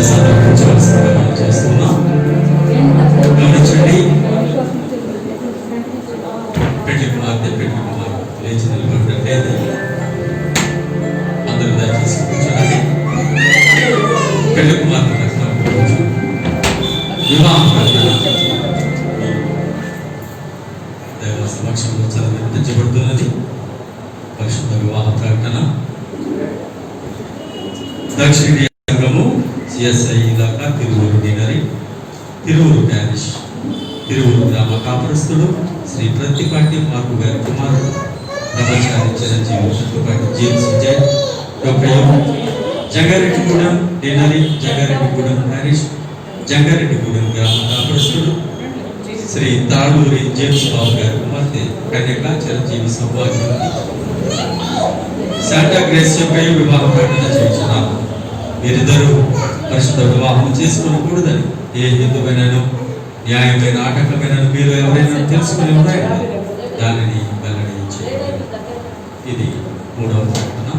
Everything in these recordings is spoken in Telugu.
సమర్పించవలసిందిగా మనం చేస్తున్నాం. గమనించండి, పెళ్లి కుమార్తె పెళ్లి కుమారు లేచి నిలబడలేదు. అందరూ దయచేసి కూర్చోండి. పెళ్లి కుమార్తె వివాహం దైవ సమక్షంలో చదివించబడుతున్నది. పరిశుద్ధ వివాహ ప్రకటన దక్షిణ సంఘము సిఎస్ఐ ఇలాకా తిరువూరు డినరీ తిరువూరు ప్యారిష్ తిరువూరు గ్రామ కాపురస్తుడు శ్రీ ప్రత్తిపాటి మార్పు గారి కుమారుడు బ్రహ్మచారి చిరంజీవి ప్రత్తిపాటి జేమ్స్ విజయ్ జంగారెడ్డిగూడెం డినరీ జంగారెడ్డిగూడెం ప్యారిష్ జంగారెడ్డిగూడెం గ్రామ కాపురస్తుడు శ్రీ తాళూరి జేమ్స్ బాబు గారి కుమార్తె కన్యక చిరంజీవి సౌభాగ్యవతి శాంటా గ్రేస్ యొక్క వివాహ ప్రకటన చేయించున్నాను. వీరిద్దరూ పరిశుద్ధ వివాహం చేసుకోకూడదని ఏ హేతువైనను న్యాయమైన ఆటంకమైనను మీరు ఎవరైనా తెలుసుకుని ఉన్నాయో దానిని వెల్లడించే ఇది 3వ ప్రకటన.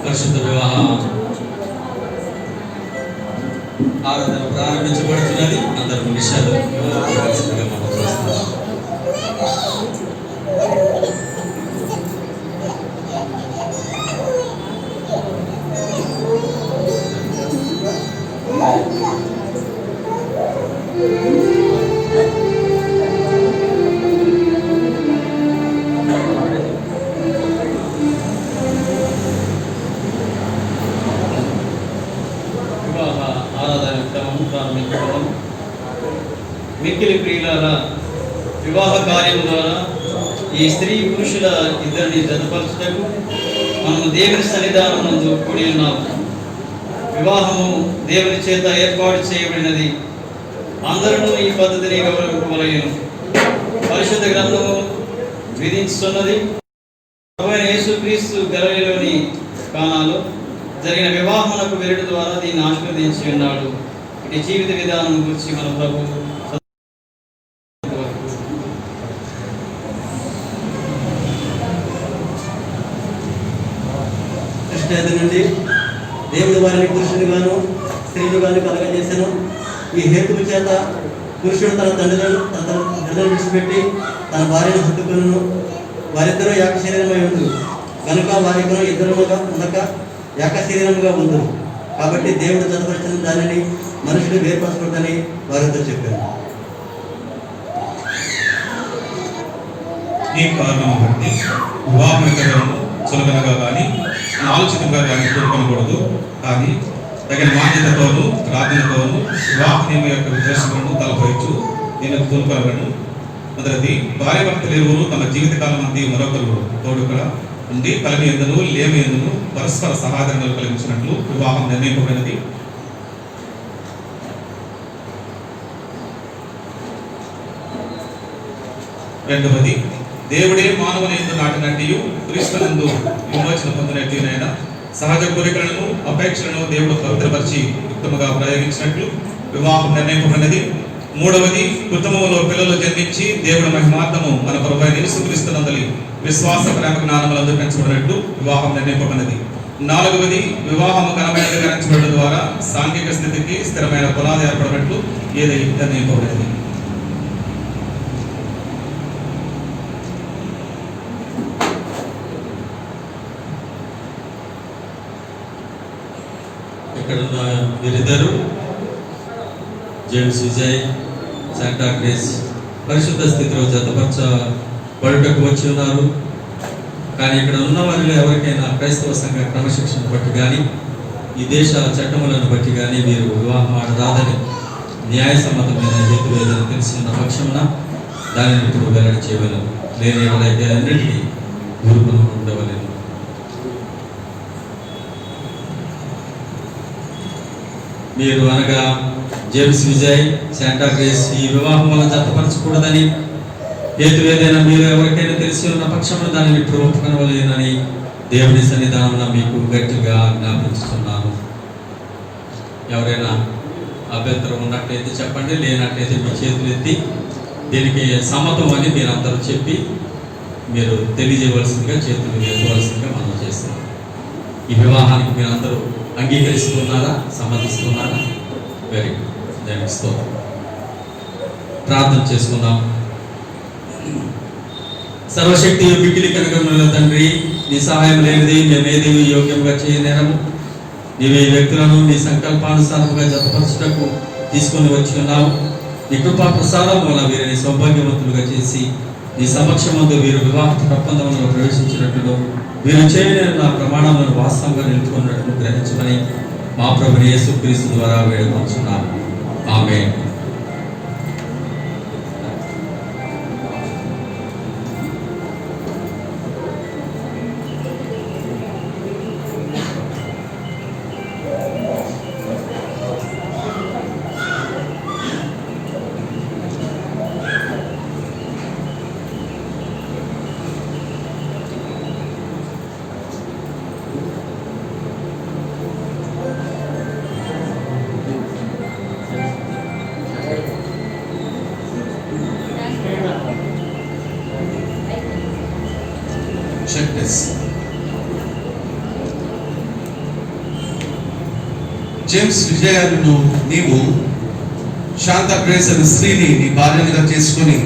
పరిశుద్ధ వివాహ ఆరాధన ప్రారంభించబడుతున్నది. అందరూ విషయాలు మనం చూస్తున్నాం. మిక్కిలి ప్రియులారా, వివాహ కార్యం ద్వారా ఈ స్త్రీ పురుషుల ఇద్దరిని జతపరచుటకు మనము దేవుని సన్నిధానం నందు కూడి ఉన్నాము. వివాహము దేవుని చేత ఏర్పాటు చేయబడినది. అందరూ ఈ పద్ధతిని గౌరవింపవలెను. పరిశుద్ధ గ్రంథము విధించుతున్నది. ప్రభువైన యేసుక్రీస్తు గలిలయలోని కానాలో జరిగిన వివాహమునకు వెలుడు ద్వారా దీన్ని ఆశీర్వదించి ఉన్నాడు. ఈ జీవిత విధానం గురించి మన ప్రభు నుండి దేవుడు వారిని పురుషుని గాను స్త్రీలు గాను కలగజేశాను. ఈ హేతువు చేత పురుషుడు తన తండ్రులను విడిచిపెట్టి తన భార్యను హత్తుకును, వారిద్దరూ ఏక శరీరమై ఉండు కనుక వారిద్దరూ ఇద్దరుగా ఉండక ఏక శరీరముగా ఉండు. కాబట్టి దేవుడు జతపరిచిన దానిని మనుషులు వేర్పరచకూడదని వారితో చెప్పారు. ఈ కారణం బట్టి వివాహం సులభంగా కానీ ఆలోచితంగా కానీ కోరుకోకూడదు. కానీ తగిన మాన్యతతోనూ ప్రార్థనతోనూ వివాహ నియమ యొక్క విద్వేషములను తలపోయచ్చు దీనికి తోలుకొనగలను. మొదటిది, భార్య భర్తలు ఇరువురు తమ జీవితకాలం అంతా మరొకరు తోడుగా ఉండి కలిమి ఎందును లేమి ఎందును పరస్పర సహాదరణలు కలిగించినట్లు వివాహం నిర్ణయింపబడినది. రెండవది, దేవుడే మానవుని యందు నాటినట్టు క్రీస్తునందు విమోచన పొందినట్లయినా సహజ కోరికలను అపేక్షలను దేవుడు పవిత్రపరిచి యుక్తముగా ప్రయోగించినట్లు వివాహం నిర్ణయింపబడినది. మూడవది, కుటుంబంలో పిల్లలు జన్మించి దేవుడు మహిమార్థము మన ప్రభువైన యేసుక్రీస్తునందలి విశ్వాస ప్రేమ జ్ఞానములందు పెంచబడినట్లు వివాహం నిర్ణయింపబడినది. నాలుగవది, వివాహము ఘనమైనదిగా ఎంచబడడం ద్వారా సాంఘిక స్థితికి స్థిరమైన పునాది ఏర్పడినట్లు ఏదై నిర్ణయింపబడినది. ఇక్కడున్న వీరిద్దరు జేమ్స్ విజయ్ శాంటా గ్రేస్ పరిశుద్ధ స్థితిలో జతపరచబడుటకు వచ్చి ఉన్నారు. కానీ ఇక్కడ ఉన్న వారిలో ఎవరికైనా క్రైస్తవ సంఘ క్రమశిక్షణ బట్టి కానీ ఈ దేశ చట్టములను బట్టి కానీ వీరు వివాహం ఆడరాదని న్యాయసమ్మతమైన హేతు ఏదైనా తెలిసిన పక్షమున దానిని ఇప్పుడు వెల్లడి చేయవలను. లేని ఎవరైతే అన్నిటికీ ఊరుకుని ఉండవలేదు. మీరు అనగా జేమ్స్ విజయ్ శాంటా గ్రేస్ ఈ వివాహం వల్ల జతపరచకూడదని హేతు ఏదైనా మీరు ఎవరికైనా తెలిసి ఉన్న పక్షంలో దానిని ఇప్పుడు ఒప్పుకొనవలేనని దేవుని సన్నిధానంలో మీకు గట్టిగా జ్ఞాపించుతున్నాను. ఎవరైనా అభ్యంతరం ఉన్నట్లయితే చెప్పండి, లేనట్లయితే మీ చేతులు ఎత్తి దీనికి సమ్మతం అని మీరు అందరూ చెప్పి మీరు తెలియజేయవలసిందిగా చేతులు ఎత్తవలసిందిగా మనం చేస్తున్నాం. ఈ వివాహానికి మీరు అందరూ అంగీకరిస్తున్నారా, సమ్మతిస్తున్నారా? Very good. దేవునికి స్తోత్రం. ప్రార్థన చేసుకుందాం. సర్వశక్తి మిక్కిలి కనుగొన్న తండ్రి, నీ సహాయం లేనిది మేమేది యోగ్యంగా చేయలేము. నీవే వ్యక్తులను నీ సంకల్పానుసారముగా జతపరచుటకు తీసుకొని వచ్చి ఉన్నావు. నీ కృపా ప్రసాదం వల్ల వీరిని సౌభాగ్యవంతులుగా చేసి నీ సమక్షమందు వీరు వివాహ ఒప్పందంలో ప్రవేశించినట్లు వీరు చేయలేని నా ప్రమాణములను వాస్తవంగా నిలుచుకున్నట్లు గ్రహించమని మా ప్రభుని యేసుక్రీస్తు ద్వారా వేడుకొంచున్నాము. ఆమేన్. Check this. జేమ్స్ విజయను నీవు శాంత గ్రేస్ అనే స్త్రీని నీ భార్యగా చేసుకుని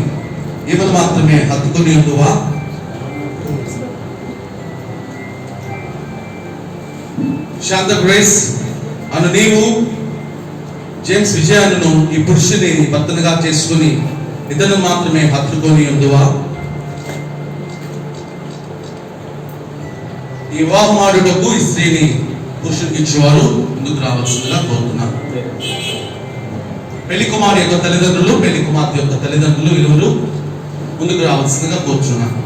ఈమెను మాత్రమే హత్తుకొని ఉండువా? శాంత గ్రేస్ అను నీవు జేమ్స్ విజయను ఈ పురుషుని భర్తనుగా చేసుకుని ఇతను మాత్రమే హత్తుకొని ఉండువా? ఈ వివాహమాడుటకు ఈ స్త్రీని పురుషునికి ఇచ్చేవారు ముందుకు రావాల్సిందిగా కోరుతున్నాను. పెళ్లి కుమారి యొక్క తల్లిదండ్రులు, పెళ్లి కుమార్తె యొక్క తల్లిదండ్రులు ఇరువురు ముందుకు రావాల్సిందిగా కోరుచున్నాను.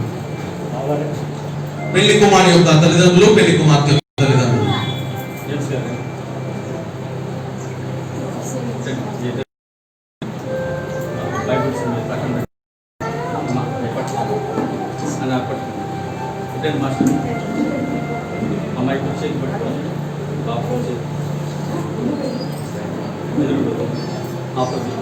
పెళ్లి కుమారి యొక్క తల్లిదండ్రులు, పెళ్లి కుమార్తె యొక్క తల్లిదండ్రులు. అమ్మాయికి వచ్చేది పట్టుకొని బాబు వచ్చేది ఆపోజిట్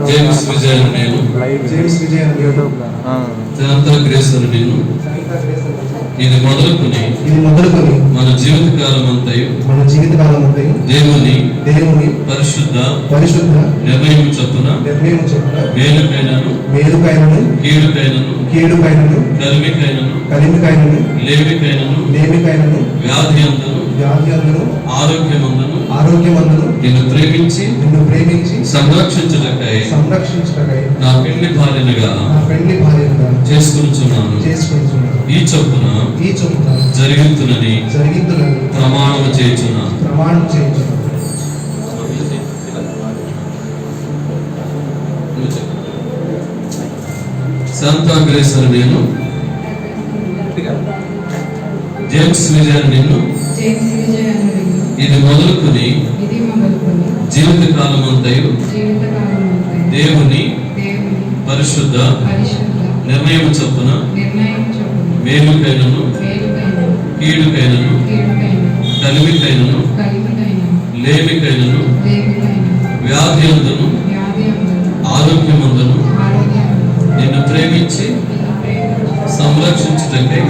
జేమ్స్ విజయన్ నేను శాంత గ్రేస్ నేను ఇది మొదలుకొని మన జీవితకాలం అంతయు దేవుని పరిశుద్ధ నిర్ణయం చొప్పున మేలుకైనను కీడుకైనను కలిమికైనను లేమికైనను వ్యాధి అందును ఆరోగ్యమందును నిన్ను ప్రేమించి సంరక్షించుటకై నా పెళ్లి భార్యనుగా చేసుకొనుచున్నాను. ఈ చొప్పున జరిగింతునని ప్రమాణము చేయుచున్నాను. శాంతా గ్రేస్ నేను జేమ్స్ విజయన్ నిన్ను ఇది మొదలుకొని జీవితకాలం అంతయు దేవుని పరిశుద్ధ నిర్ణయం చొప్పున మేలుకైనను కీడుకైనను కలిమికైనను లేమికైనను వ్యాధి అందును ఆరోగ్యమందును నిన్ను ప్రేమించి సంరక్షించుటకై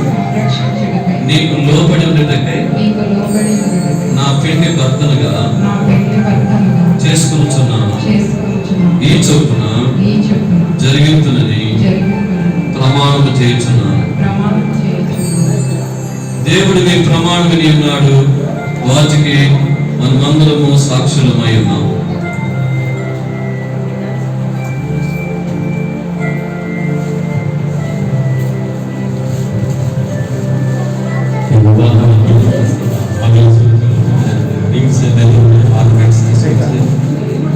నీకు లోబడి ఉండటకై నా పెళ్లి భర్తనుగా చేసుకొనుచున్నాను. ఈ చొప్పున జరిగింతునని ప్రమాణము చేయుచున్నాను. దేవుడు మీ ప్రమాణమని ఉన్నాడు, వాటికి మనమందరము సాక్షులమై ఉన్నాం.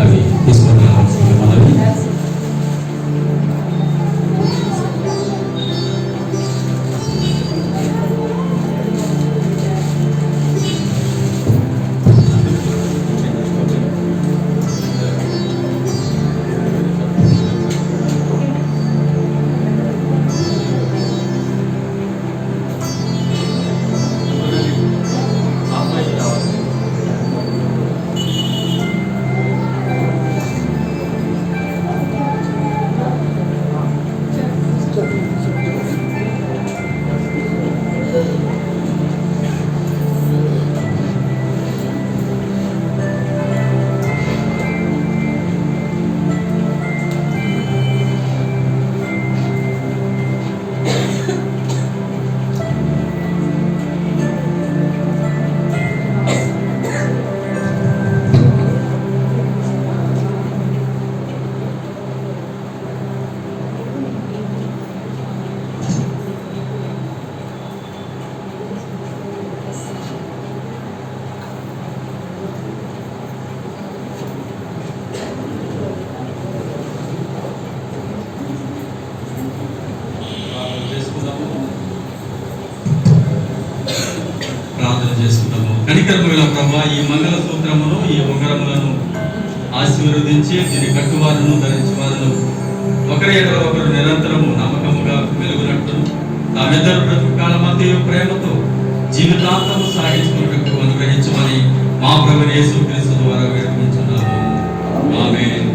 అవి తీసుకొని రావాల్సింది మనవి. ప్రార్థన చేసుకుందాము. కనికరము గల ప్రభువా, ఈ మంగళ సూత్రమును, ఈ ఉంగరములను ఆశీర్వదించి దీని కట్టువారును ధరించువారును ఒకరి ఎడల ఒకరు నిరంతరము నమ్మకముగా వెలుగునట్టు తామిద్దరు బ్రతుకు కాలమంతయు ప్రేమతో జీవితాంతము సాగించుకున్నట్టు అనుగ్రహించమని మా ప్రభువైన యేసుక్రీస్తు ద్వారా వేడుకుంటున్నాము. ఆమేన్.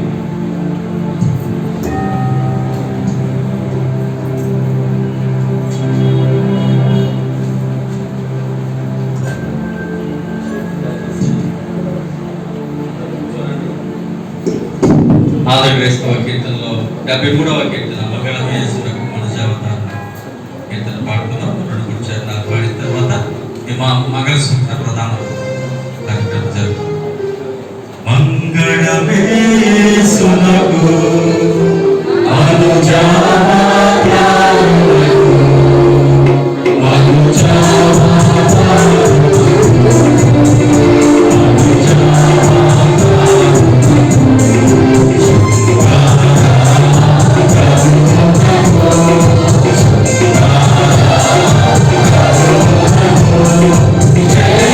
ఆదర క్రైస్తవ కీర్తనలో 73వ కీర్తన మంగళం యేసునకు మన జావతాన కీర్తన పాడుతున్నాం. 2-3 చరణాలు పాడిన తర్వాత మా మంగళ సూత్ర ప్రధానం కార్యక్రమం జరుగుతుంది. మంగళమే యేసునకు జయ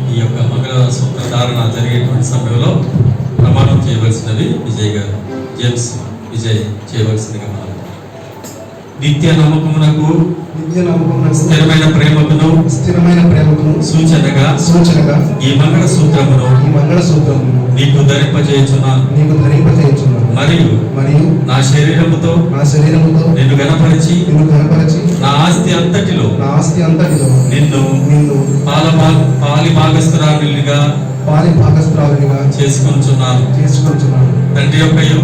ఈ యొక్క మంగళ సూత్రధారణ జరిగేటువంటి సమయంలో ప్రమాణం చేయవలసినవి విజయ్ గారు, జేమ్స్ విజయ్ చేయవలసిందిగా మనం. నిత్య నమ్మకమునకు స్థిరమైన ప్రేమకును సూచనగా ఈ మంగళ సూత్రమును నీకు ధరింపజేయుచున్నాను. మరియు నా శరీరముతో నిన్ను గణపరిచి నా ఆస్తి అంతటిలో నిన్ను పాలి భాగస్థురాలుగా చేసుకొనుచున్నాను. తండ్రి యొక్కయు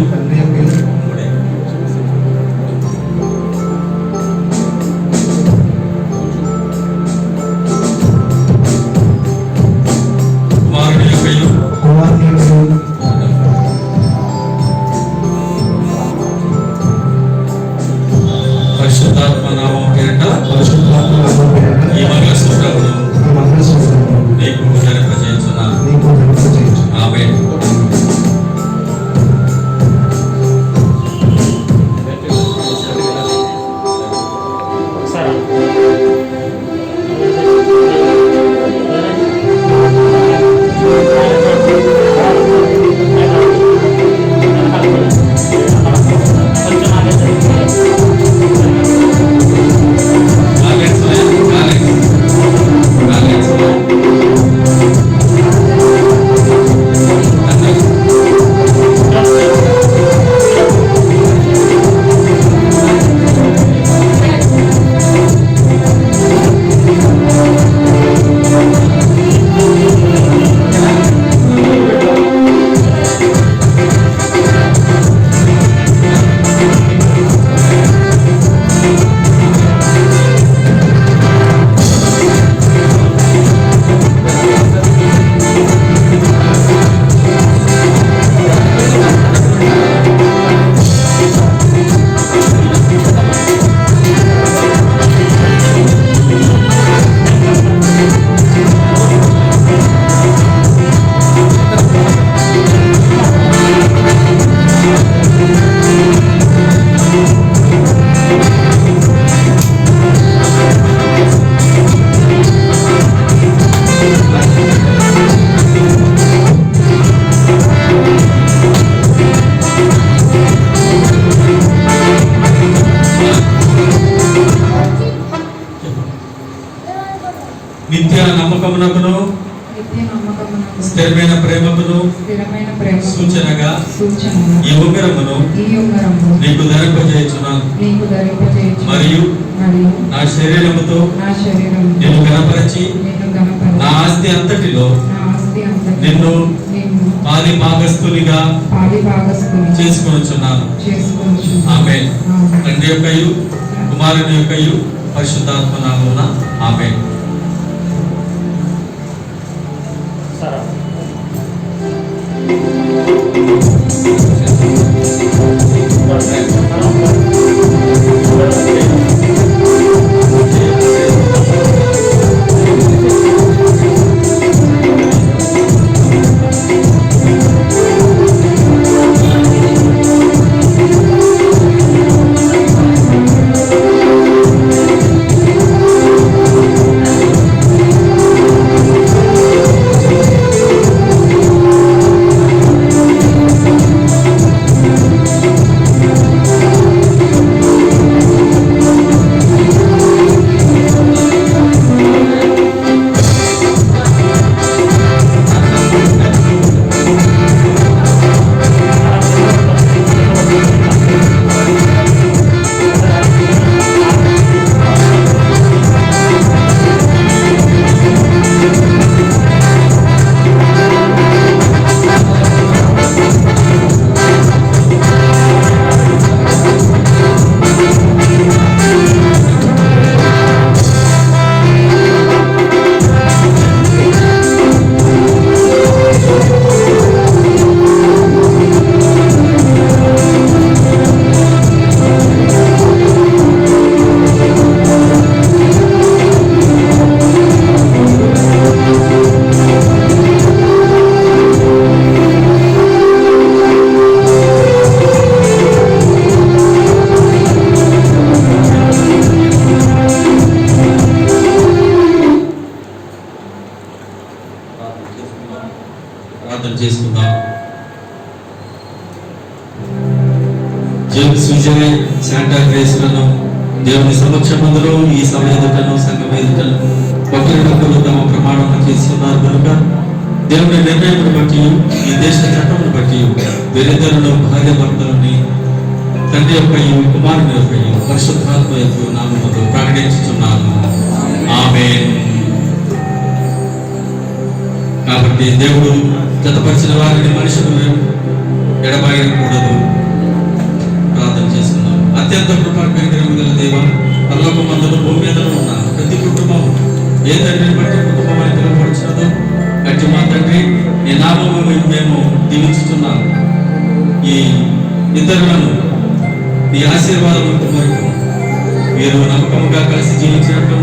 కుమారుని యొక్కయు పరిశుద్ధాత్మ నామం పేరిట ఈ మంగళ సూత్రమును నీకు ధరింపజేయుచున్నాను. ఆమేన్. నిత్య నమ్మకమునకును స్థిరమైన ప్రేమకును సూచనగా ఈ ఉంగరమును నీకు ధరింపజేయుచున్నాను. మరియు నా శరీరముతో నిన్ను గణపరిచి నా ఆస్తి అంతటిలో నిన్ను పాలి భాగస్థునిగా చేసుకొనుచున్నాను. ఆమేన్. తండ్రి యొక్కయు కుమారుని యొక్కయు పరిశుద్ధాత్మ నామమున ఆమేన్. ప్రార్థన చేసుకుందాం. జేమ్స్ విజయ్ శాంటా గ్రేస్లను దేవుని సమక్షమందులో ఈ సభ ఎదుటను సంఘం ఎదుటను ఒకరినొకరు తమ ప్రమాణం చేస్తున్నారు కనుక దేవుని నిర్ణయం బట్టి ఈ దేశ చట్టమును బట్టి వీరిద్దరును భార్య భర్తలని తండ్రి యొక్క కుమారుని యొక్క పరిశుద్ధాత్మ యొక్క నామముతో ప్రకటించుతున్నాను. ఆమేన్. కాబట్టి దేవుడు జతపరిచిన వారిని మనుషులు ఎడబాయకూడదు. ప్రార్థన చేసుకున్నాం. అత్యంత కృపాకరం గల దేవ, పరలోకమందును భూమి మీద ఉన్న ప్రతి కుటుంబం ఏ తండ్రిని బట్టి కుటుంబం అని పిలువబడుచున్నదో అట్టి మా తండ్రి నీ నామము మేము దీవించుతున్నాం. ఈ ఇతరులను నీ ఆశీర్వాదములకు వరకు మీరు నమ్మకముగా కలిసి జీవించినట్లు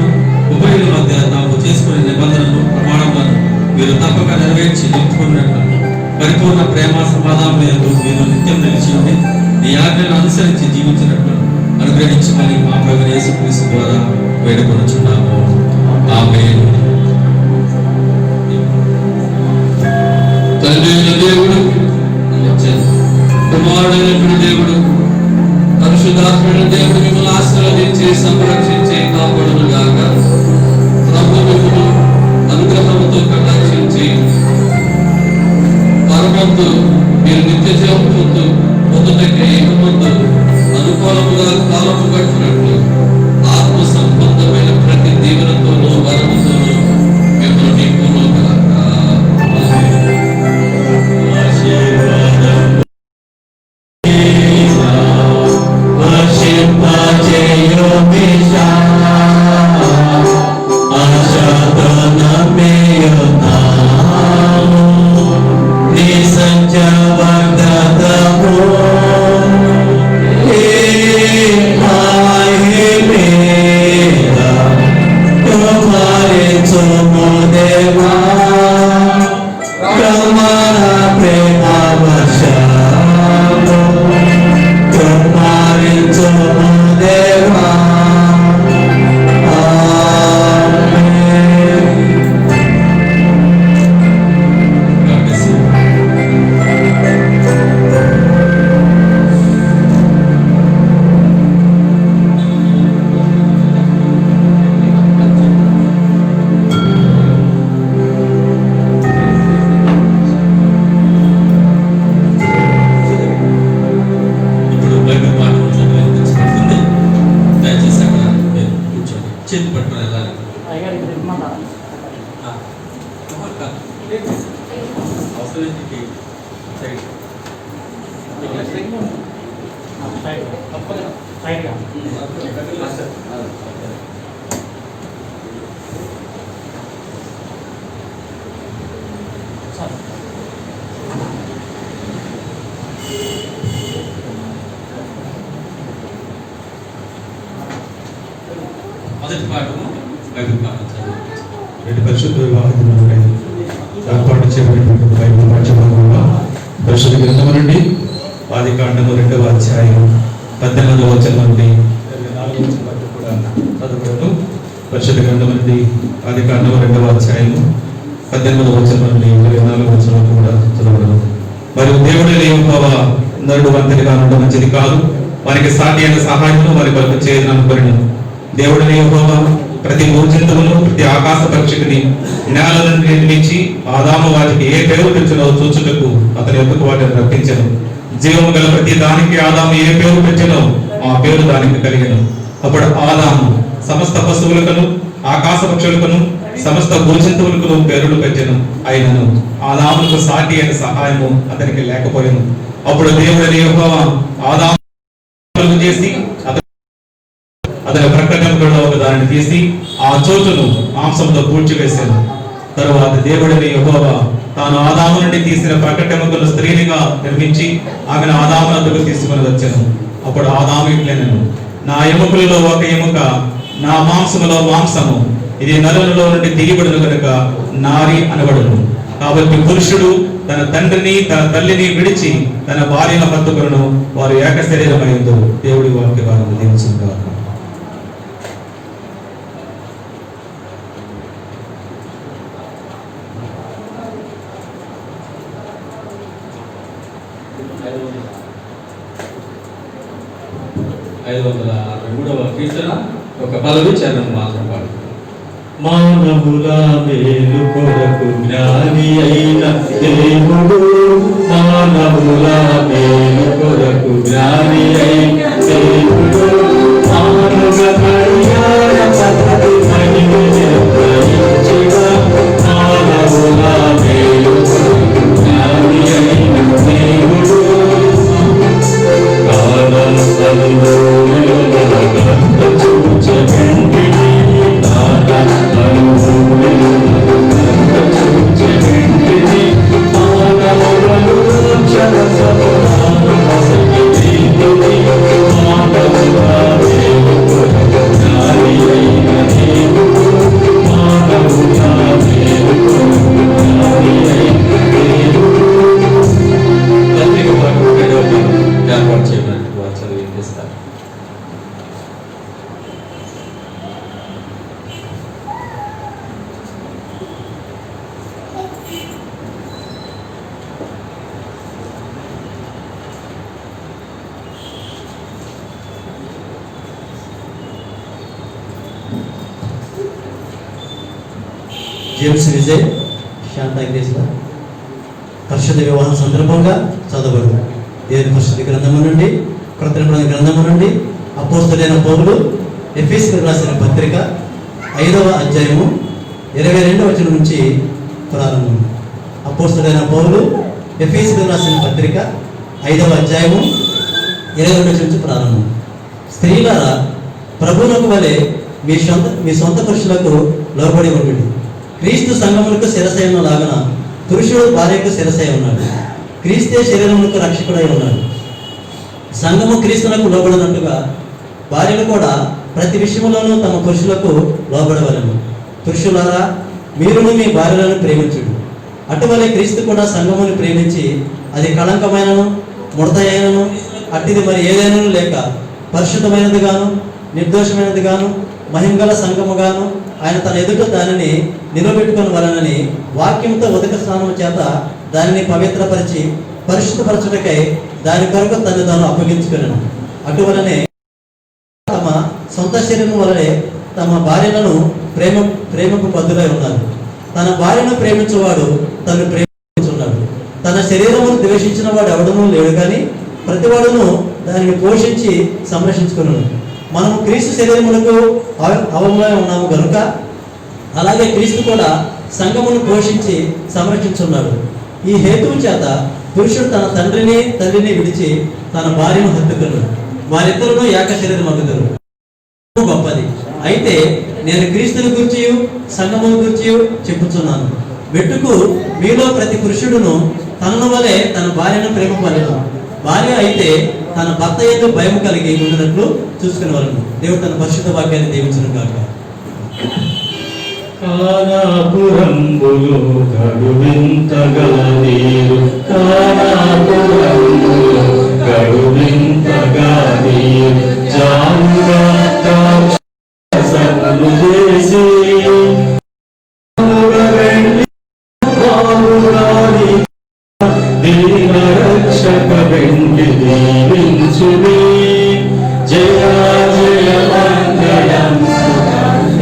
ఉభయుల మధ్య తాము చేసుకునే నిబంధనలు ప్రమాణములను మీరు తప్పక నెరవేర్చి నిలుపుకున్నట్లు పరిపూర్ణ ప్రేమ సమాధానం మీరు నిత్యం నిలిచి ఉండి నీ ఆజ్ఞలను అనుసరించి జీవించినట్లు అనుగ్రహించమని మా ప్రభు యేసుక్రీస్తు ద్వారా వేడుకొనుచున్నాము. ఆమేన్. తండ్రి దేవుడు, కుమారుడైన దేవుడు, పరిశుద్ధాత్ముడైన దేవుడు మిమ్మల్ని ఆశీర్వదించి సంరక్షించి కాపాడును గాక. ప్రభు మిమ్మల్ని అనుగ్రహంతో కటాక్షించి పరమందు మీరు నిత్య జీవం పొందుటకి ఏకమందు అనుకూలముగా కాలము గడిపినట్లు ఆత్మ సంబంధమైన ప్రతి దీవెనతోనూ వరముతోనూ మిమ్మల్ని నింపును గాక. మొదటి పాఠము బైబిల్ పాఠం రెండు పరిశుద్ధ వివాహములపై ఏర్పాటు చేయబడినటువంటి బైబిల్ పాఠ్యభాగంలో పరిశుద్ధ గ్రంథము నుండి ఆదికాండము 2వ అధ్యాయం 18వ వచనం నుండి 24వ వచనం వరకు కూడా చదువుకుంటూ పరిశుద్ధ గ్రంథము నుండి ఆదికాండము 2వ అధ్యాయము 18వ వచనం నుండి 24వ వచనం వరకు కూడా చదవగలము. మరియు దేవుడి యెహోవా నరుడు వంతటిగా ఉండడం మంచిది కాదు, వారికి సాటి అయిన సహాయమును వారి కొరకు చేయను అనుకొనెను. దేవుడిని యెహోవా ప్రతి భూజంతువును ప్రతి ఆకాశ పక్షిని నేల నుండి నిర్మించి ఆదాము వాటికి ఏ పేరు పెట్టినో చూచుటకు అతని యొక్కకు వాటిని రప్పించెను. జీవము గల ప్రతి దానికి ఆదాము ఏ పేరు పెట్టినో ఆ పేరు దానికి కలిగెను. అప్పుడు ఆదాము సమస్త పశువులకును ఆకాశ పక్షులకును సమస్త భూజంతువులకును పేరులు పెట్టెను. అయినను ఆదాముకు సాటి అయిన సహాయము అతనికి లేకపోయెను. అప్పుడు దేవుడిని యెహోవా ఆదాము చేసి అతని ప్రకటనలో ఒక దానిని తీసి ఆ చోటును మాంసంతో పూడ్చివేశాను. తరువాత దేవుడిని యెహోవా తాను ఆదాము నుండి తీసిన ప్రకటనకును స్త్రీనిగా నిర్మించి ఆమెను ఆదాము వద్దకు తీసుకుని వచ్చాను. అప్పుడు ఆదాము ఇట్లనెను, నా ఎముకలలో ఒక ఎముక, నా మాంసములో మాంసము, ఇది నరులలో నుండి తీయబడును కనుక నారి అనబడును. కాబట్టి పురుషుడు తన తండ్రిని తన తల్లిని విడిచి తన భార్యను హత్తుకొనును, వారు ఏక శరీరమైందు. దేవుడి వాక్య భాగము దీవించుగాక. 563వ కీర్తన ఒక పల్లవి చరణం మాత్రం పాడు. మానవుల మేలు కొరకు జ్ఞాని అయిన దేవుడు, మానవుల మేలు కొరకు జ్ఞాని అయిన దేవుడు, మానవ కళ్యాణ పద్ధతి మహిమ నిర్వహించిన మానవుల మేలు కొరకు జ్ఞాని అయిన దేవుడు, కాలం ఏర్పాటు చేయడానికి వారు చదివిస్తారు. జేమ్స్ విజయ్ శాంతాగ్రేస్లో పరిశుద్ధ వివాహం సందర్భంగా చదవబడు. దేవుని పరిశుద్ధ గ్రంథము నుండి, క్రొత్త నిబంధన గ్రంథము నుండి అపోస్తలుడైన పౌలు ఎఫెసీయులకు రాసిన పత్రిక 5వ అధ్యాయము 22వ వచనం నుంచి ప్రారంభం. అపోస్తలుడైన పౌలు ఎఫెసీయులకు రాసిన పత్రిక 5వ అధ్యాయము 22వ వచనం నుంచి ప్రారంభం. స్త్రీలారా, ప్రభువునకు వలె మీ సొంత పురుషులకు లోబడి ఉండుడి. క్రీస్తు సంఘములకు శిరసైన లాగన పురుషుడు భార్యకు శిరసై ఉన్నాడు. క్రీస్తే శరీరములకు రక్షకుడై ఉన్నాడు. సంఘము క్రీస్తులకు లోబడినట్టుగా భార్యలు కూడా ప్రతి విషయంలోనూ తమ పురుషులకు లోబడవలెను. పురుషులారా, మీరును మీ భార్యలను ప్రేమించుడు. అటువలే క్రీస్తు కూడా సంఘమును ప్రేమించి అది కళంకమైనను ముడతయైనను అట్టిది మరి ఏదైనా లేక పరిశుద్ధమైనదిగాను నిర్దోషమైనదిగాను మహిమగల సంఘముగాను ఆయన తన ఎదుట దానిని నిలబెట్టుకుని వలనని వాక్యంతో ఉదక స్నానం చేత దానిని పవిత్రపరిచి పరిశుద్ధపరచుటకై దాని కొరకు తను తాను అప్పగించుకున్నాను. అటువలనే తమ సొంత శరీరం వలనే తమ భార్యలను ప్రేమకు బద్దులై ఉన్నారు. తన భార్యను ప్రేమించేవాడు తను ప్రేమించున్నాడు. తన శరీరమును ద్వేషించిన వాడు ఎవడనూ లేడు, కానీ ప్రతివాడును దానిని పోషించి సంరక్షించుకున్నాడు. మనం క్రీస్తు శరీరములకు అవయవములై ఉన్నాము కనుక అలాగే క్రీస్తు కూడా సంఘమును పోషించి సంరక్షించున్నాడు. ఈ హేతువు చేత పురుషుడు తన తల్లిని విడిచి తన భార్యను హత్తుకున్నాడు. వారిద్దరును ఏక శరీరం అగుదురు. గొప్పది. అయితే నేను క్రీస్తుని గురించి సంఘమును గురించి చెప్పుచున్నాను. మెట్టుకు మీలో ప్రతి పురుషుడును తనను వలె తన భార్యను ప్రేమపడలేదు. భార్య అయితే తన భర్త యందు భయం కలిగి ఉండినట్లు చూసుకునే వాళ్ళను. దేవుడు తన పరిశుద్ధ వాక్యాన్ని దీవించును గాక. కానాపురంబులు గడువింతగా నీరు, కానాపురంబులు గడువింతగా నీరు, జాముగా సములు చేసి దీన రక్షక వెండి దీవించుని. జయ జయ మంగళం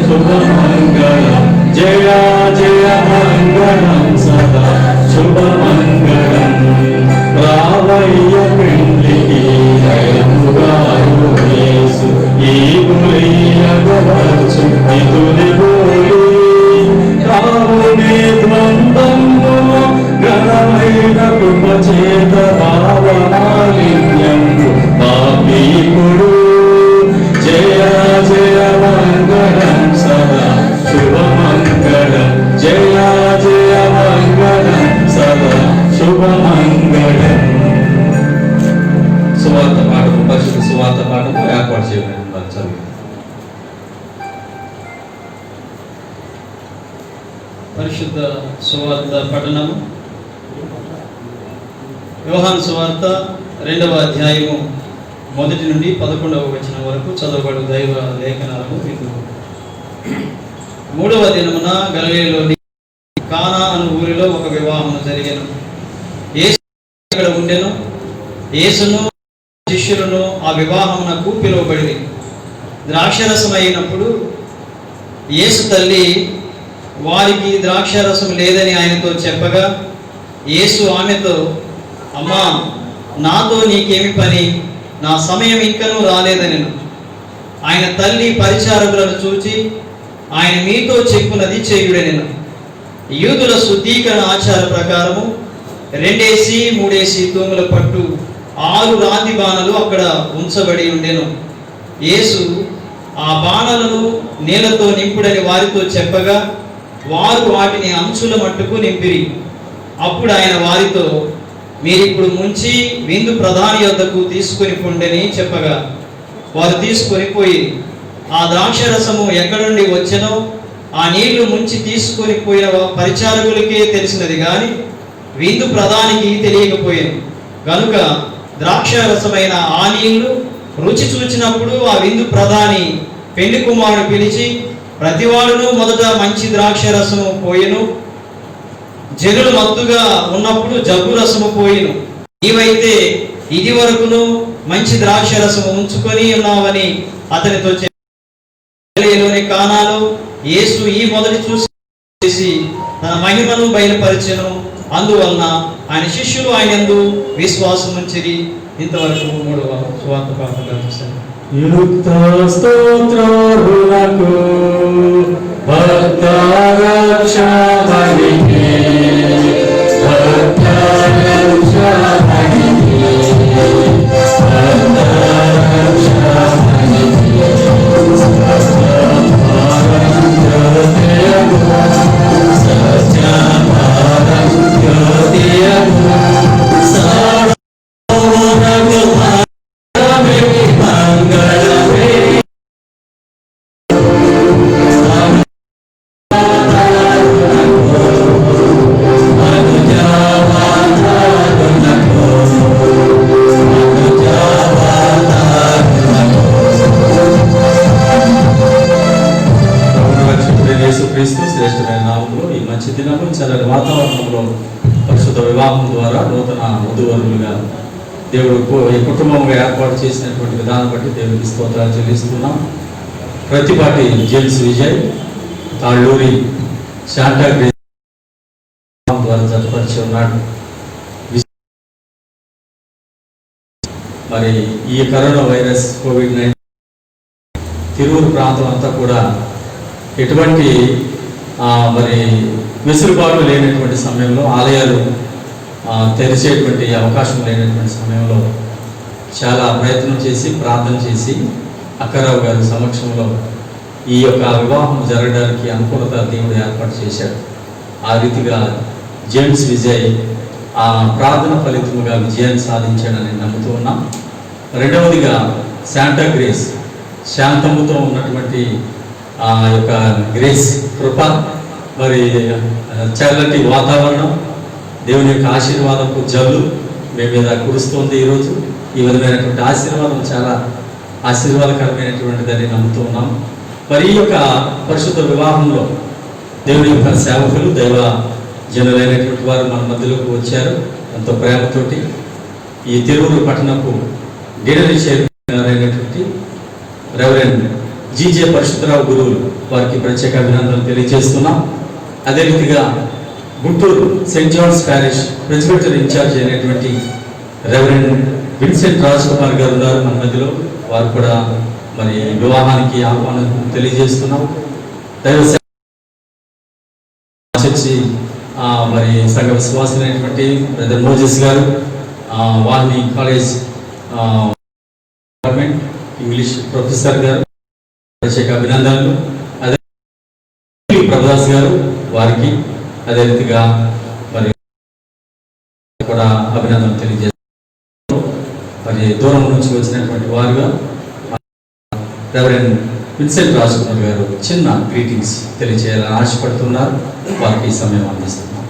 శుభమంగళం, జయ జయ మంగళం సదా శుభమంగళం. రావయ్య పెండ్లికి దయముగారు యేసు, ఈ గురియగవచ్చు ఇతుని గోరి. రావునే ద్వంద్వము ఘనమైన కృపచేత భావమాలిన్యము పాపీకుడు. జయ జయ మంగళం సదా శుభమంగళం, జయ జయ మంగళం సదా శుభమంగళం. సువార్త పాఠము, పరిశుద్ధ సువార్త పాఠము ఏర్పాటు చేయడానికి వారు చదివి. పరిశుద్ధ సువార్త పఠనము. యోహాను సువార్త 2వ అధ్యాయము 1 నుండి 11వ వచనం వరకు చదవబడు దైవ లేఖనాలను మీకు. 3వ దినమున గలిలయలోని కానా అను ఊరిలో ఒక వివాహము జరిగెను. యేసు అక్కడ ఉండెను. యేసును శిష్యులను ఆ వివాహమునకు పిలువబడింది. ద్రాక్షరసం అయినప్పుడు యేసు తల్లి వారికి ద్రాక్షరసం లేదని ఆయనతో చెప్పగా యేసు ఆమెతో, అమ్మా, నాతో నీకేమి పని, నా సమయం ఇంకనూ రాలేదని. ఆయన తల్లి పరిచారకులను చూచి, ఆయన మీతో చెప్పునది చేయుడనెను. యూదుల శుద్ధీకరణ ఆచార ప్రకారము 2-3 తూముల పట్టు 6 రాతి బాణలు అక్కడ ఉంచబడి ఉండెను. యేసు ఆ బాణలను నీళ్లతో నింపుడని వారితో చెప్పగా వారు వాటిని అంచుల మట్టుకు నింపిరి. అప్పుడు ఆయన వారితో, మీరిప్పుడు ముంచి విందు ప్రధాని యొద్దకు తీసుకొని పొండని చెప్పగా వారు తీసుకొని పోయి ఆ ద్రాక్షరసము ఎక్కడి నుండి వచ్చెనో ఆ నీళ్లు ముంచి తీసుకొని పోయిన పరిచారకులకే తెలిసినది కానీ విందు ప్రధానికి తెలియకపోయాను. కనుక ద్రాక్షరసమైన ఆ నీళ్లు రుచి చూచినప్పుడు ఆ విందు ప్రధాని పెళ్లి కుమారుడు పిలిచి, ప్రతివాడును మొదట మంచి ద్రాక్షరసము పోయెను, జనులు మత్తుగా ఉన్నప్పుడు జబ్బు రసము పోయిను. నీవైతే ఇది వరకును మంచి ద్రాక్షరసము ఉంచుకొని ఉన్నావని అతనితో చెప్పి కానాలో యేసు ఈ మొదటి చూసి తన మహిమను బయలుపరిచెను. అందువలన ఆయన శిష్యులు ఆయన యందు విశ్వాసం ఉంచిరి. ఇంతవరకు 3వ సువార్త పాఠంగా చూశాను. స్తోత్రములకు భక్త రక్షకునికి భక్త రక్షకునికి భక్త రక్షకునికి సత్యమారం జ్యోతియము యేసుక్రీస్తు శ్రేష్టమైన నామంలో ఈ మంచి దినము చల్లని వాతావరణంలో పరిశుద్ధ వివాహం ద్వారా నూతన వధువరులుగా దేవుడు ఈ కుటుంబంగా ఏర్పాటు చేసినటువంటి విధానం బట్టి దేవుడికి స్తోత్రాలు చెల్లిస్తున్నాం. Prathipati James Vijay, Talluri Santa grace ద్వారా జతపరిచి ఉన్నాడు. మరి ఈ కరోనా వైరస్ కోవిడ్-19 తిరువురు ప్రాంతం అంతా కూడా ఎటువంటి మరి వెసులుబాటు లేనటువంటి సమయంలో, ఆలయాలు తెరిచేటువంటి అవకాశం లేనటువంటి సమయంలో చాలా ప్రయత్నం చేసి ప్రార్థన చేసి అక్కరావు గారి సమక్షంలో ఈ యొక్క వివాహం జరగడానికి అనుకూలత దేవుడు ఏర్పాటు చేశాడు. ఆ రీతిగా జేమ్స్ విజయ్ ఆ ప్రార్థన ఫలితముగా విజయాన్ని సాధించాడని నమ్ముతూ ఉన్నాం. రెండవదిగా శాంటా గ్రేస్, శాంతముతో ఉన్నటువంటి ఆ యొక్క గ్రేస్ కృప, మరి చల్లటి వాతావరణం, దేవుని యొక్క ఆశీర్వాదపు జల్లు మీ మీద కురుస్తుంది. ఈరోజు ఈ విధమైనటువంటి ఆశీర్వాదం చాలా ఆశీర్వాదకరమైనటువంటిదని నమ్ముతూ ఉన్నాం. మరి ఈ యొక్క పరిశుద్ధ వివాహంలో దేవుని యొక్క సేవకులు, దైవ జనులైనటువంటి వారు మన మధ్యలోకి వచ్చారు. ఎంతో ప్రేమతోటి ఈ తిరువురు పట్టణపు డీడరీ చైర్మన్ అయినటువంటి రెవరెండ్ జీజే పరిశుద్ధరావు గురువులు వారికి ప్రత్యేక అభినందనలు తెలియజేస్తున్నాం. అదే రీతిగా Guntur saint John's parish presidential in-charge అయినటువంటి రెవరెండ్ విన్సెంట్ రాజ్ కుమార్ గారు ఉన్నారు మన మధ్యలో. వారు కూడా మరి వివాహానికి ఆహ్వానం తెలియజేస్తున్నాం. చర్చి మరి సంఘ విశ్వాసులైనటువంటి బ్రదర్ మోజెస్ గారు, వారిని కాలేజ్ ఇంగ్లీష్ ప్రొఫెసర్ గారు ప్రత్యేక అభినందనలు. అదే ప్రభుదాస్ గారు వారికి అదే రీతిగా మరి కూడా అభినందనలు తెలియజేస్తారు. మరి దూరం నుంచి వచ్చినటువంటి వారుగా రెవరెండ్ విన్సెంట్ రాజ్ కుమార్ గారు చిన్న గ్రీటింగ్స్ తెలియజేయాలని ఆశపడుతున్నారు. వారికి ఈ సమయం అందిస్తున్నాం.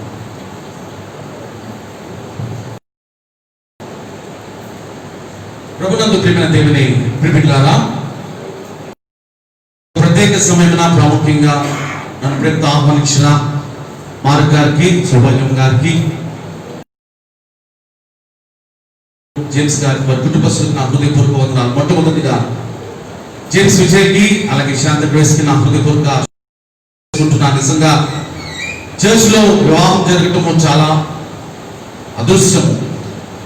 ప్రభునందు ప్రియమైన దేవుని ప్రియమిత్రులారా, ప్రత్యేక సమయమున ప్రాముఖ్యంగా నన్ను ప్రేమతో ఆహ్వానించిన మార్క్ గారికి, సుభాగ్యం గారికి, జేమ్స్ గారికి వారి కుటుంబ సభ్యులకు నా హృదయపూర్వక వందనాలు. మొట్టమొదటిగా జేమ్స్ విజయ్కి అలాగే శాంత గ్రేస్ కి నా హృదయపూర్వక నిజంగా చర్చ్ లో వివాహం జరగటము చాలా అదృష్టం.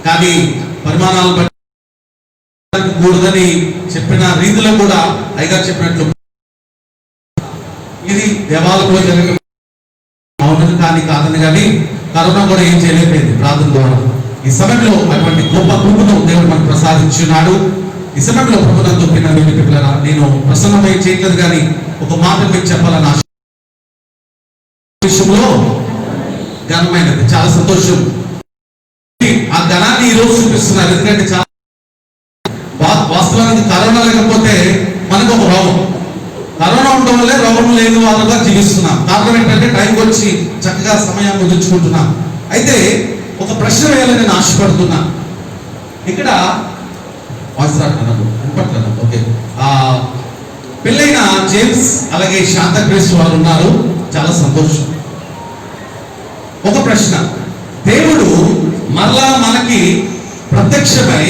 కానీ పరిమాణాలు బట్టి కూడదని చెప్పిన రీతిలో కూడా అయ్యగారు చెప్పినట్లు ఇది దేవాలయంలో జరగడం అవునని కానీ కాదని కానీ కరోనా కూడా ఏం చేయలేకపోయింది ప్రార్థన ద్వారా. ఈ సమయంలో అటువంటి గొప్ప కృపను దేవుడు మనకు ప్రసాదించున్నాడు. ఈ సమయంలో ప్రభునందు పిల్లరా, నేను ప్రసన్నమై చేయట్లేదు కానీ ఒక మాట మీకు చెప్పాలని ఆశ విషయంలో ఘనమైనది, చాలా సంతోషం. ఆ ఘనాన్ని ఈ రోజు చూపిస్తున్నారు. ఎందుకంటే చాలా వాస్తవానికి కరోనా లేకపోతే మనకు ఒక రోగం, కరోనా ఉండడం వల్లే రోగం లేని వాళ్ళుగా జీవిస్తున్నాం. కారణం ఏంటంటే టైంకి వచ్చి చక్కగా సమయాన్ని ముగించుకుంటున్నాం. అయితే ఒక ప్రశ్న వేయాలని నేను ఆశపడుతున్నా. ఇక్కడ ఓకే, పెళ్ళైన జేమ్స్ అలాగే శాంత గ్రేస్ వారు ఉన్నారు, చాలా సంతోషం. ఒక ప్రశ్న, దేవుడు మరలా మనకి ప్రత్యక్షమై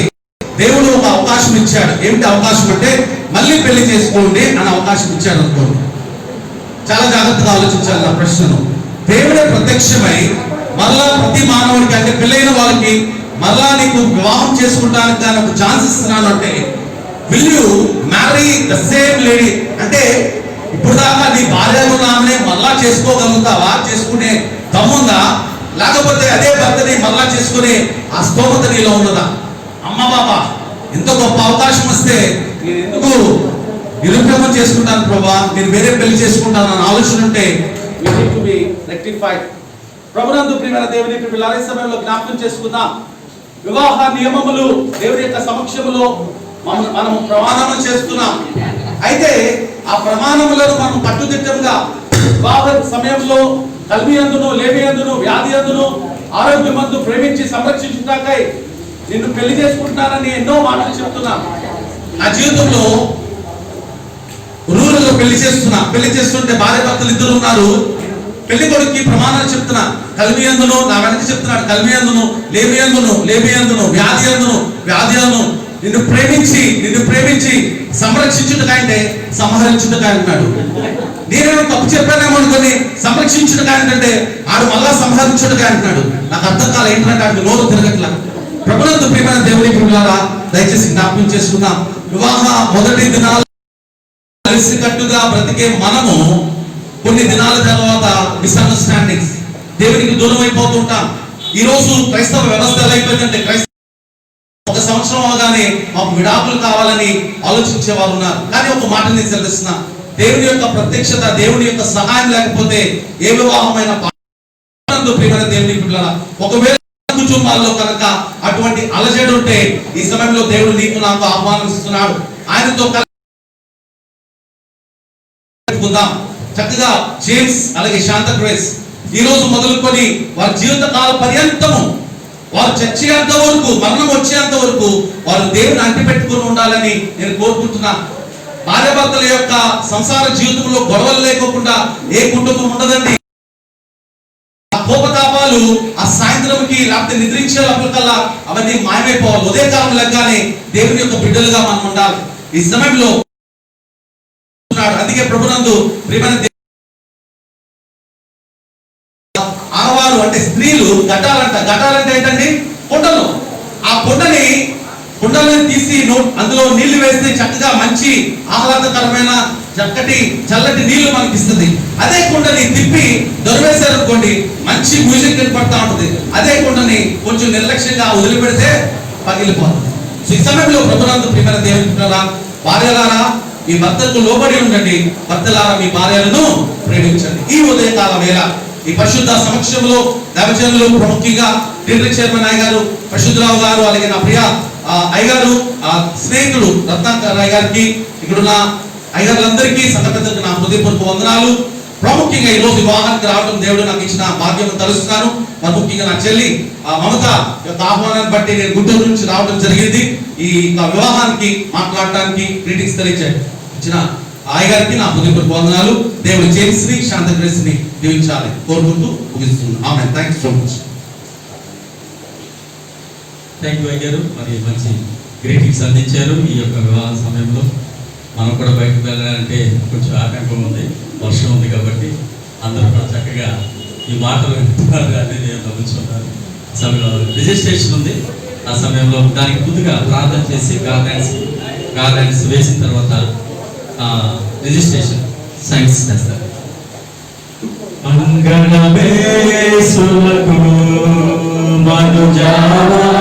దేవుడు ఒక అవకాశం ఇచ్చాడు. ఏమిటి అవకాశం అంటే మళ్ళీ పెళ్లి చేసుకోండి అని అవకాశం ఇచ్చాడు అనుకోండి. చాలా జాగ్రత్తగా ఆలోచించాలి ఆ ప్రశ్నను. దేవుడే ప్రత్యక్షమై మరలా ప్రతి మానవుడికి, అంటే పెళ్ళైన వాళ్ళకి మరలా నీకు వివాహం చేసుకుంటానికి కానీ ఒక ఛాన్స్ ఇస్తున్నాను అంటే, will you marry the same lady? అంటే ఇప్పుడు దాకా నీ భార్య ఉన్నామనే మరలా చేసుకోగలుగుతావా? చేసుకునే దమ్ముందా? లేకపోతే అదే భర్తని మరలా చేసుకునే ఆ స్తోమత నీలో ఉన్నదా? అమ్మ బాబా, ఇంత గొప్ప అవకాశం వస్తే నేను ఎందుకు నిరుపయోగం చేసుకుంటాను ప్రభా, నేను వేరే పెళ్లి చేసుకుంటాను అని ఆలోచన ఉంటే ప్రభునందు ప్రియమైన దేవుని పిల్లల సమయంలో జ్ఞాపకం చేసుకుందాం. వివాహ నియమములు దేవుని యొక్క సమక్షంలో మనం ప్రమాణం చేస్తున్నాం. అయితే ఆ ప్రమాణములను మనం కట్టుదిట్టంగా వివాహ సమయంలో కల్వి అందును, లేమి అందును, వ్యాధి అందును, ఆరోగ్యమందు ప్రేమించి సంరక్షించుటాకై నిన్ను పెళ్లి చేసుకుంటున్నానని ఎన్నో మాటలు చెప్తున్నా. నా జీవితంలో రూరల్లో పెళ్లి చేస్తుంటే భార్య భర్తలు ఇద్దరు ఉన్నారు. పెళ్లి కొడుకు ప్రమాణాలు చెప్తున్నా, కల్వి అందును, నా వెనక చెప్తున్నాడు, కల్వి అందును, లేమి అందును, వ్యాధి అందును నిన్ను ప్రేమించి సంరక్షించుటకంటే సంహరించుటగా అంటున్నాడు. నేనేమో తప్పు చెప్పానేమో అనుకుని సంరక్షించుటగా అంటే ఆడు మళ్ళా సంహరించుటగా అంటున్నాడు. నాకు అర్థం కాల ఏంటంటే ఆడు నోరు తిరగట్లా. ప్రభునందు ప్రియమైన దేవుని పిల్లలారా, దయచేసి జ్ఞాపకం చేసుకుందాం. వివాహ మొదటి దినాలు కలిసికట్టుగా బ్రతికే మనము కొన్ని దినాల తర్వాత మిస్అండర్స్టాండింగ్స్, దేవునికి దూరం అయిపోతుంటాం. ఈ రోజు క్రైస్తవ వ్యవస్థ ఎలా అయిపోయిందంటే, ఒక సంవత్సరం అవగానే మాకు విడాకులు కావాలని ఆలోచించే వారు ఉన్నారు. కానీ ఒక మాట నేను తెలుస్తున్నా, దేవుని యొక్క ప్రత్యక్షత, దేవుని యొక్క సహాయం లేకపోతే ఏ వివాహమైన ప్రియమైన దేవుని పిల్లల, ఒకవేళ కుటుంబాల్లో కనుక అటువంటి అలజడి ఉంటే ఈ సమయంలో దేవుడు నీకు నాకు ఆహ్వానిస్తున్నాడు. ఆయనతో చక్కగా జేమ్స్ అలాగే శాంత గ్రేస్ ఈ రోజు మొదలుకొని వారి జీవిత కాల పర్యంతము, వారు చచ్చేంత వరకు, మరణం వచ్చేంత వరకు వారు దేవుని అంటిపెట్టుకుని ఉండాలని నేను కోరుకుంటున్నా. భార్యాభర్తల యొక్క సంసార జీవితంలో గొడవలు లేకోకుండా ఏ కుటుంబం ఉండదండి. ఆ కోపతాపాలు ఆ సాయంత్రంకి లేకపోతే నిద్రించే లోపలికల్లా అవన్నీ మాయమైపోవాలి. ఉదయకాలం లెగ్గానే దేవుని యొక్క బిడ్డలుగా మనం ఉండాలి. ఈ సమయంలో అందుకే ప్రభునందు ప్రియమైన ఆడవారు అంటే స్త్రీలు ఘటాలంటే ఏంటండి? కుండలు. ఆ కుండలని తీసి అందులో నీళ్లు వేస్తే చక్కగా మంచి ఆహ్లాదకరమైన చల్లటి నీళ్లు మనకి ఇస్తుంది. అదే కుండని తిప్పి దొరవేశారనుకోండి, మంచి మ్యూజిక్ వినపడతా ఉంటుంది. అదే కుండని కొంచెం నిర్లక్ష్యంగా వదిలిపెడితే పగిలిపోతుంది. ఈ సమయంలో ప్రభునందు ప్రియమైన దేవుని భార్యలారా, మీ భర్తలకు లోబడి ఉండండి, భర్తలారా మీ భార్యలను ప్రేమించండి. ఈ ఉదయకాల వేళ ఈ పరిశుద్ధ సమక్షంలో దైవజనులు, ప్రముఖంగా డిస్ట్రిక్ట్ చైర్మన్ అయ్యగారు పరిశుద్ధరావు గారు, అలాగే నా ప్రియ అయ్యగారు స్నేహితుడు రత్నాకర్ రాయ్ గారికి, ఇక్కడున్న అయ్యగారులందరికీ సంఘటనకు నా హృదయపూర్వక వందనాలు. ప్రాముఖ్యంగా ఈ రోజు వివాహానికి రావడం దేవుడు నాకు ఇచ్చిన భాగ్యం తలుస్తున్నాను. మరి ముఖ్యంగా నా చెల్లి మమత యొక్క ఆహ్వానాన్ని బట్టి నేను గుంటూరు నుంచి రావడం జరిగింది. ఈ వివాహానికి మాట్లాడటానికి గ్రీటింగ్స్ ఇచ్చిన ఆయగారికి నా హృదయపూర్వక వందనాలు. దేవుడు జేమ్స్ ని, శాంత గ్రేస్ ని దీవించాలి కోరుకుంటూ ముగిస్తున్నాను. Amen. Thanks so much. Thank you అయ్యారు. మరి మంచి గ్రీటింగ్స్ అందించారు. ఈ యొక్క వివాహ సమయంలో మనం కూడా బయటకు వెళ్ళాలంటే కొంచెం ఆటంకం ఉంది, వర్షం ఉంది కాబట్టి అందరూ కూడా చక్కగా ఈ మాటలు వింటున్నారు అని నేను నమ్ముచున్నాను. సమయంలో రిజిస్ట్రేషన్ ఉంది. ఆ సమయంలో దానికి ముందుగా ప్రార్థన చేసి గార్లెండ్స్ వేసిన తర్వాత రిజిస్ట్రేషన్ సైన్స్ చేస్తారు. మంగళమేసులకు మనుజావాతారునకు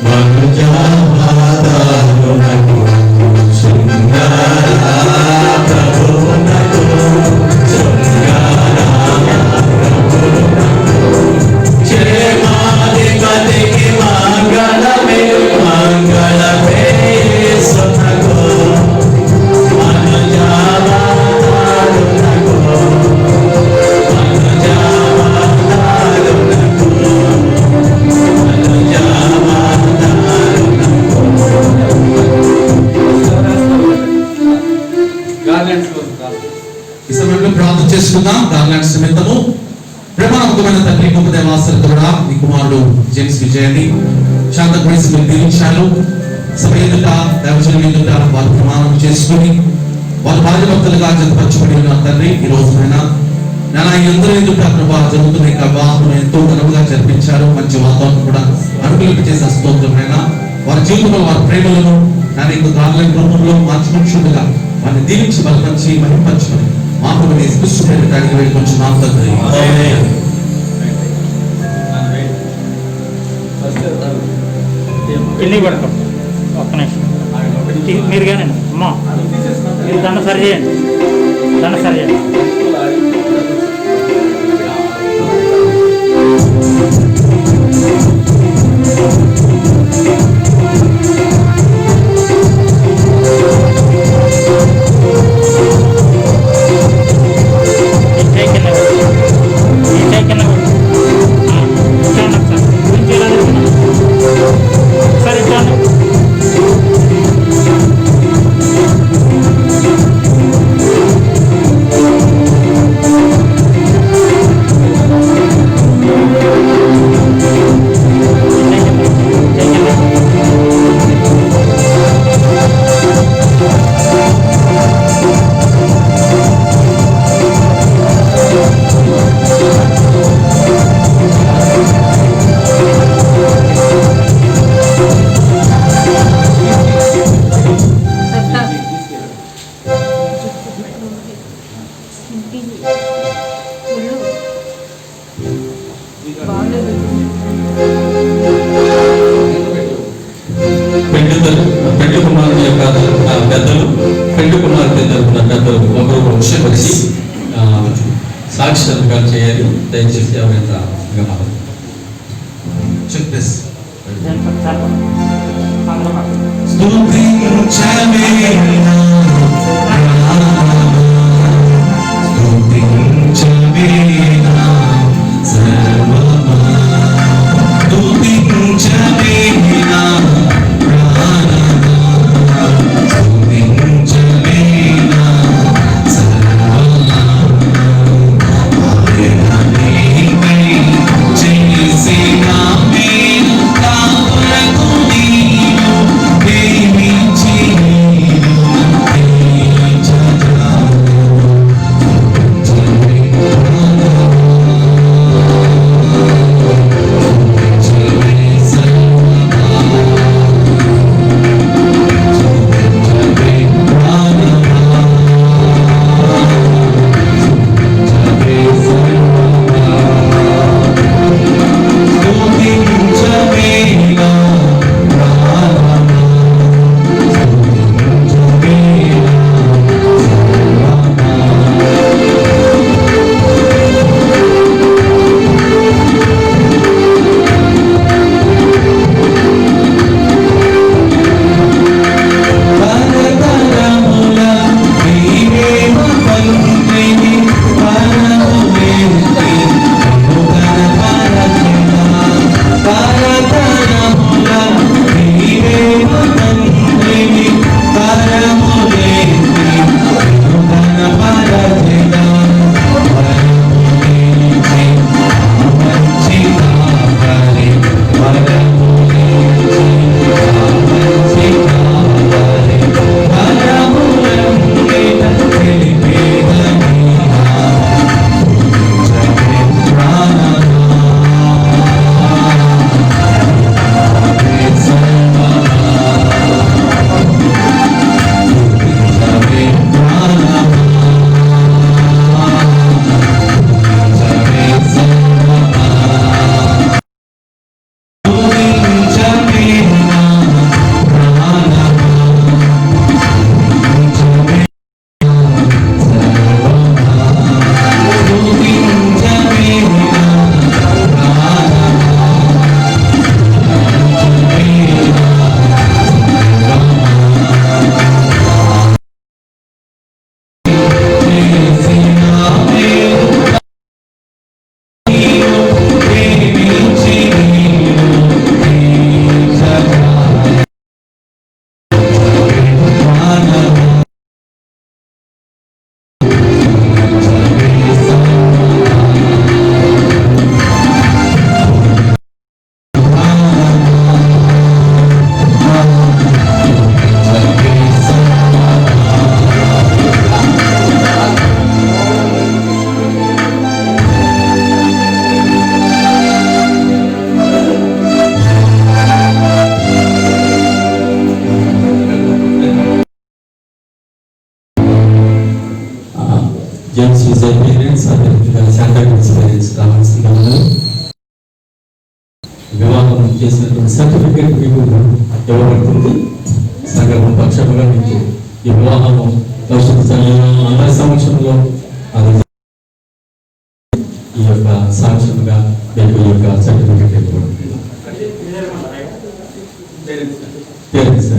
మనుజావాతారునకు శృంగార ప్రభునకు శృంగార క్షేమాధిపతికి మంగళమే మంగళమే సునకు మనుజావాతారునకు మనుజావాతారునకు ఈ సమయంలో ప్రార్థన చేసుకుందాం. గార్లాండ్స్ నిమిత్తము ప్రేమానమ్మకమైన తండ్రి గొప్ప దేవాసరి కూడా మీ కుమారుడు జేమ్స్ విజయాన్ని శాంత గురించి మీరు దీవించారు. సభ ఎదుట దైవజనుల ఎదుట వారు ప్రమాణం చేసుకుని వారు భార్య భక్తులుగా జతపరచబడి ఉన్న తండ్రి ఈ రోజునైనా నేను ఈ అందరూ ఎదుట ప్రభా జరుగుతున్న ఈ వివాహం ఎంతో ఘనముగా జరిపించారు. మంచి వాతావరణం కూడా అనుకూలింప చేసే స్తోత్రమైన వారి జీవితంలో వారి ప్రేమలను నేను ఇంకో గార్లాండ్ రూపంలో మార్చినట్టుగా వారిని దీవించి బలపరిచి మహింపరచుకొని మాకు అడిగి వెళ్ళి కొంచెం నాకు ఎన్ని పడతాం ఒక్క నిమిషం మీరు కానీ అమ్మా మీరు దండ సరి చేయండి, దండ సరి చేయండి. పెండు కుమారుని యొక్క పెద్దలు పెండు కుమార్తె తరపున పెద్దలు ఒకరు వచ్చి సాక్షి సంతకాలు చేయాలి. దయచేసి ఎవరైనా Baby, పేరెంట్స్ అదేవిధంగా శాంతాక్రూజ్ పేరెంట్స్ కావాల్సిన వివాహం చేసినటువంటి సర్టిఫికేట్ మీకు ఇవ్వబడుతుంది. సంఘం పక్షముగా మీకు ఈ వివాహము పరిశుద్ధ సన్నిధిలో అందరి సమక్షంలో అది ఈ యొక్క సాక్ష్యముగా మీకు ఈ యొక్క సర్టిఫికేట్ ఇవ్వబడుతుంది. పేరెంట్స్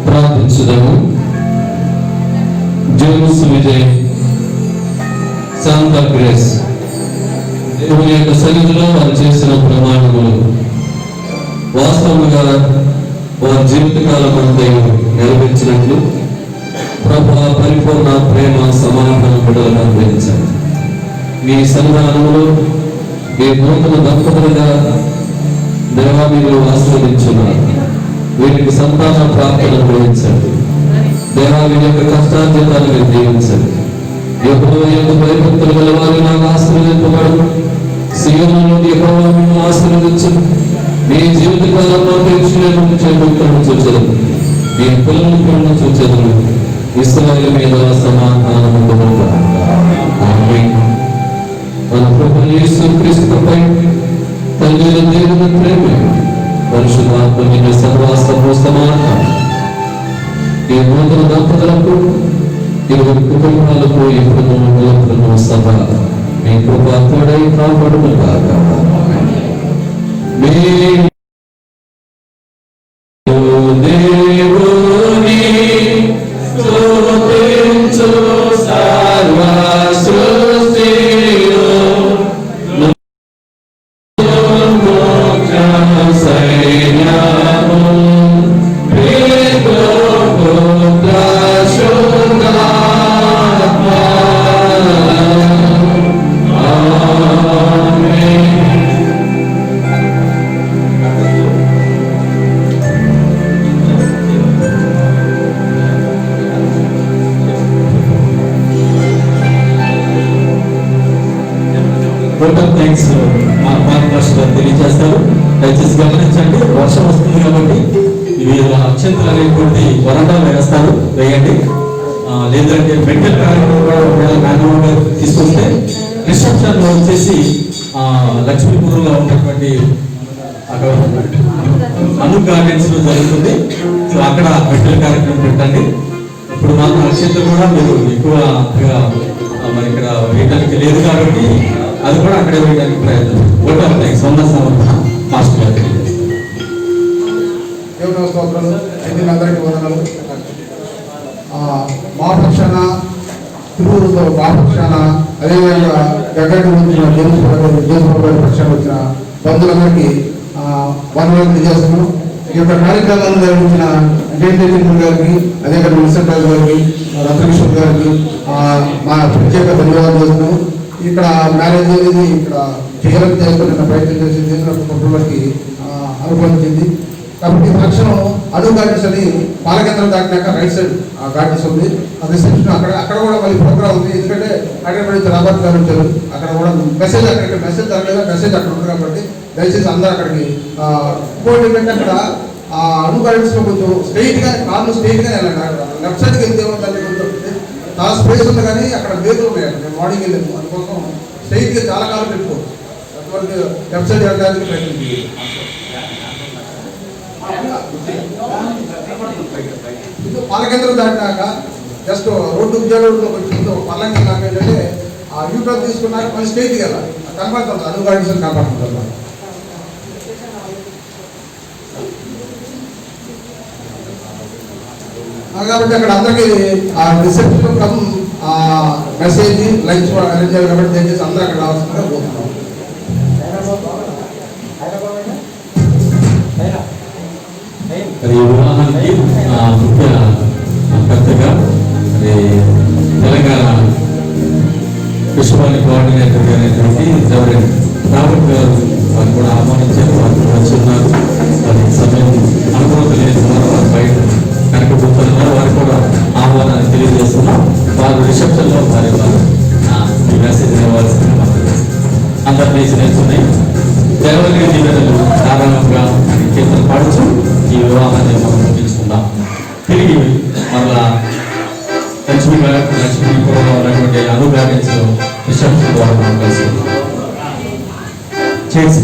ప్రార్థించుదాము. జేమ్స్ విజయ్ శాంతా గ్రేస్ దేవుని యొక్క సన్నిధిలో వారు చేసిన ప్రమాణములు వాస్తవముగా వారి జీవితకాలం అంతా నెరవేర్చినట్లు ప్రభువా పరిపూర్ణ ప్రేమ సమాధానం బిడ్డలకు అనుగ్రహించండి. మీ సన్నిధానంలో మీ నూతన దంపతులుగా దేవా మీరు ఆశీర్వదించున్నారు. వీరికి సంతాన ప్రాప్తిని అనుగ్రహించండి. దేవా వీరి యొక్క కష్టార్జితాన్ని మీరు దీవించండి. యెహోవా యందు భయభక్తులు గల వారు నాకు ఆశీర్వదింపబడు. సీయోను నుండి యెహోవా మిమ్మల్ని ఆశీర్వదించు. మీ జీవితకాలంలో తీర్చినటువంటి చేపట్టను చూచెదను. మీ పిల్లలను చూచెదను. ఇశ్రాయేలు మీద సమాధానము కలుగును. ఆమేన్. మన ప్రభువు యేసు క్రీస్తుపై తండ్రి దేవుని ప్రేమ పరిశుద్ధాత్మ మీద సర్వాసము సమాధానం ఈ నూతన దంపతులకు ఇరువురు కుటుంబాలకు ఎప్పుడూ నిలబడును సభ మీ కృప తోడై కాపాడును గాక. మీ దేవుని స్తుతించు సర్వ సృష్టిలో సైన్యము థ్యాంక్స్ మా పాస్టర్ తెలియజేస్తారు. దయచేసి గమనించండి, వర్షం వస్తుంది కాబట్టి ఇవి అక్షంతలు అనేటువంటి వరండాలు వేస్తారు, వేయండి. లేదంటే మెడికల్ కార్యక్రమం తీసుకొస్తే రిసెప్షన్ వచ్చేసి లక్ష్మీపురంలో ఉన్నటువంటి అక్కడ అను గార్డెన్స్ లో జరుగుతుంది. సో అక్కడ మెడికల్ కార్యక్రమం పెట్టండి. ఇప్పుడు మాత్రం అక్షంతలు కూడా మీరు ఎక్కువ మరి ఇక్కడ వేయడానికి లేదు కాబట్టి అది కూడా అక్కడే వేయడానికి ప్రయత్నం. థ్యాంక్స్. వంద సమర్పణ మాస్టర్. స్తోత్రాలు. అయితే మీ అందరికీ వందనాలు. మా పక్షాన తిరువురుతో మా పక్షాన అదేవిధంగా గగ్గటి వచ్చిన జోసఫ్ గారి పక్షాన వచ్చిన బంధువులందరికీ వందనాలు తెలియజేస్తున్నాం. ఈ యొక్క కార్యక్రమాలను నిర్వహించిన జయచంద్ర గారికి, అదేవిధంగా మున్సిపల్ గారికి, రత్నకిషోర్ గారికి మా ప్రత్యేక ధన్యవాదాలు చేస్తున్నాము. ఇక్కడ మ్యారేజ్ అనేది ఇక్కడ చేయాలని చేసుకున్న ప్రయత్నం చేసింది కుటుంబానికి అనుకూలించింది. కాబట్టి ఈ ఫంక్షన్ అడుగు గార్డెన్స్ అని పాలకేంద్రం దాటినాక రైట్ సైడ్ గార్డెన్స్ ఉంది. ఆ రిసెప్షన్ అక్కడ కూడా మళ్ళీ ప్రోగ్రామ్ ఉంది. ఎందుకంటే అక్కడ రాబర్ట్ గారు వచ్చారు. అక్కడ కూడా మెసేజ్ అక్కడ మెసేజ్ తగ్గలేదా మెసేజ్ అక్కడ ఉంది. కాబట్టి దయచేసి అందరూ అక్కడికి ఇంకోటి ఏంటంటే అక్కడ అడుగు గార్డెన్స్ లో కొంచెం స్ట్రైట్ గా కార్లు స్ట్రైట్ గా వెళ్ళండి. లెఫ్ట్ సైడ్కి వెళ్తే కొంచెం చాలా స్పేస్ ఉంది కానీ అక్కడ వేగులు ఉన్నాయి. మేము మార్నింగ్ వెళ్ళాము. అందుకోసం స్ట్రైట్ గా చాలా కాలం పెట్టుకోవచ్చు. అటువంటి లెఫ్ట్ సైడ్ వెళ్ళడానికి ప్రయత్నించి పాలకేంద్రం దాటినాక జస్ట్ రోడ్డు ఉద్యోగంలో కొంచెం పల్లంగా నాకు ఏంటంటే ఆ యూటర్న్ తీసుకున్నాక మళ్ళీ స్టేట్కి వెళ్ళాలి. కనపడుతుంది అడుగు గార్డెన్స్ కనపడుతుంది. కాబట్టి అక్కడ అందరికీ ఆ reception come message lunch arrange చేయాలి. కాబట్టి దయచేసి అందరూ అక్కడ రావాల్సిందిగా పోతున్నాం. మరి వివాహానికి ముఖ్య కర్తగా మరి తెలంగాణ విశ్వాన్ని కోఆర్డినేటర్ అయినటువంటి రాబర్ట్ గారు వారు కూడా ఆహ్వానించారు. వారు వచ్చి ఉన్నారు. వారి సమయం అనుకూలత లేదు, వారు బయట కనుకబోతున్నారు. వారు కూడా ఆహ్వానాన్ని తెలియజేస్తున్నాం. వారు రిసెప్షన్లో వారి ఈ మెసేజ్ ఇవ్వాల్సిన అందరు లేచి నేర్చున్నాయి. దేవతని దీవెనలు ప్రారంభంగా కీర్తన పాడుచు ఈ వివాహాన్ని మనం ముగించుకుందాం. తిరిగి మరలా లక్ష్మీపురంలో ఉన్నటువంటి అనుగాడించు రిసెప్షన్ ద్వారా మనం కలుసుకుందాం. చేసి